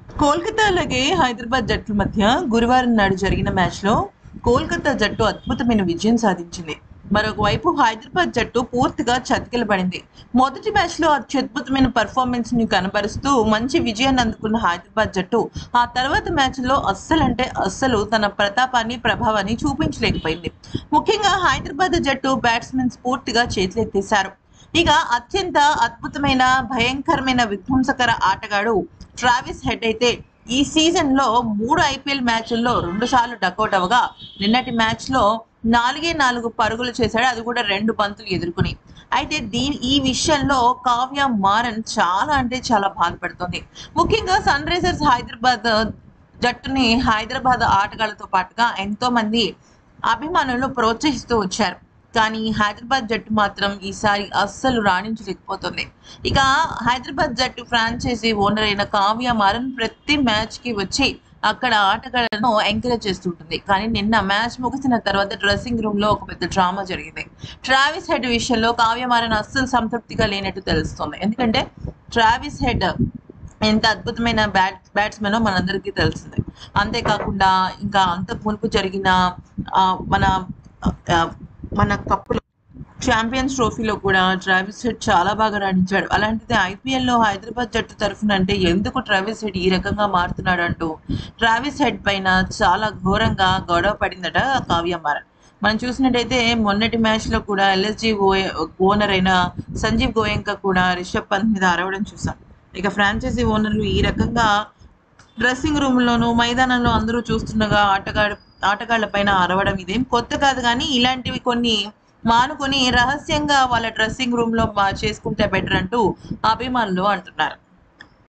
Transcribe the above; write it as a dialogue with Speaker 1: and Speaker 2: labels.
Speaker 1: కోల్కతా అలాగే హైదరాబాద్ జట్ల మధ్య గురువారం నాడు జరిగిన మ్యాచ్లో కోల్కతా జట్టు అద్భుతమైన విజయం సాధించింది. మరొక వైపు హైదరాబాద్ జట్టు పూర్తిగా చతికిలబడింది. మొదటి మ్యాచ్లో అత్యద్భుతమైన పెర్ఫార్మెన్స్ ని కనబరుస్తూ మంచి విజయాన్ని అందుకున్న హైదరాబాద్ జట్టు ఆ తర్వాత మ్యాచ్లో అస్సలంటే అస్సలు తన ప్రతాపాన్ని ప్రభావాన్ని చూపించలేకపోయింది. ముఖ్యంగా హైదరాబాద్ జట్టు బ్యాట్స్మెన్స్ పూర్తిగా చేతులెత్తేశారు. ఇక అత్యంత అద్భుతమైన భయంకరమైన విధ్వంసకర ఆటగాడు ట్రావిస్ హెడ్ అయితే ఈ సీజన్లో 3 ఐపీఎల్ మ్యాచ్ల్లో 2 సార్లు డకౌట్ అవగా నిన్నటి మ్యాచ్లో 4 పరుగులు చేశాడు. అది కూడా 2 బంతులు ఎదుర్కొని. అయితే ఈ విషయంలో కావ్య మారన్ చాలా అంటే చాలా బాధపడుతుంది. ముఖ్యంగా సన్ రైజర్స్ హైదరాబాద్ జట్టుని హైదరాబాద్ ఆటగాళ్లతో పాటుగా ఎంతో మంది అభిమానులు ప్రోత్సహిస్తూ వచ్చారు. కానీ హైదరాబాద్ జట్టు మాత్రం ఈసారి అస్సలు రాణించలేకపోతుంది. ఇక హైదరాబాద్ జట్టు ఫ్రాంచైజీ ఓనర్ అయిన కావ్య మారన్ ప్రతి మ్యాచ్‌కి వచ్చి అక్కడ ఆటగాళ్లను ఎంకరేజ్ చేస్తుంటుంది. కానీ నిన్న మ్యాచ్ ముగిసిన తర్వాత డ్రెస్సింగ్ రూమ్‌లో ఒక పెద్ద డ్రామా జరిగింది. ట్రావిస్ హెడ్ విషయంలో కావ్య మారన్ అస్సలు సంతృప్తిగా లేనట్టు తెలుస్తోంది. ఎందుకంటే ట్రావిస్ హెడ్ ఎంత అద్భుతమైన బ్యాట్స్‌మెనో మనందరికీ తెలిసిందే. అంతేకాకుండా ఇంకా అంతకు మునుపు జరిగిన ఆహ్, మన ఆహ్, మన కప్పులో ఛాంపియన్స్ ట్రోఫీలో కూడా ట్రావిస్ హెడ్ చాలా బాగా రాణించాడు. అలాంటిది ఐపీఎల్‌లో హైదరాబాద్ జట్టు తరఫున అంటే ఎందుకు ట్రావిస్ హెడ్ ఈ రకంగా మారుతున్నాడంటూ ట్రావిస్ హెడ్ పైన చాలా ఘోరంగా గొడవ పడిందట కావ్య మారన్. మనం చూసినట్టయితే మొన్నటి మ్యాచ్‌లో కూడా ఎల్ఎస్‌జీ ఓనర్ అయిన సంజీవ్ గోయంకా కూడా రిషబ్ పంత్ మీద అరవడం చూసాం. ఇక ఫ్రాంచైజీ ఓనర్లు ఈ రకంగా డ్రెస్సింగ్ రూమ్‌లోను, మైదానంలో అందరూ చూస్తుండగా ఆటగాళ్ల పైన అరవడం ఇదేం కొత్త కాదు గానీ, ఇలాంటివి కొన్ని మానుకొని రహస్యంగా వాళ్ళ డ్రెస్సింగ్ రూమ్‌లో చేసుకుంటే బెటర్ అంటూ అభిమానులు అంటున్నారు.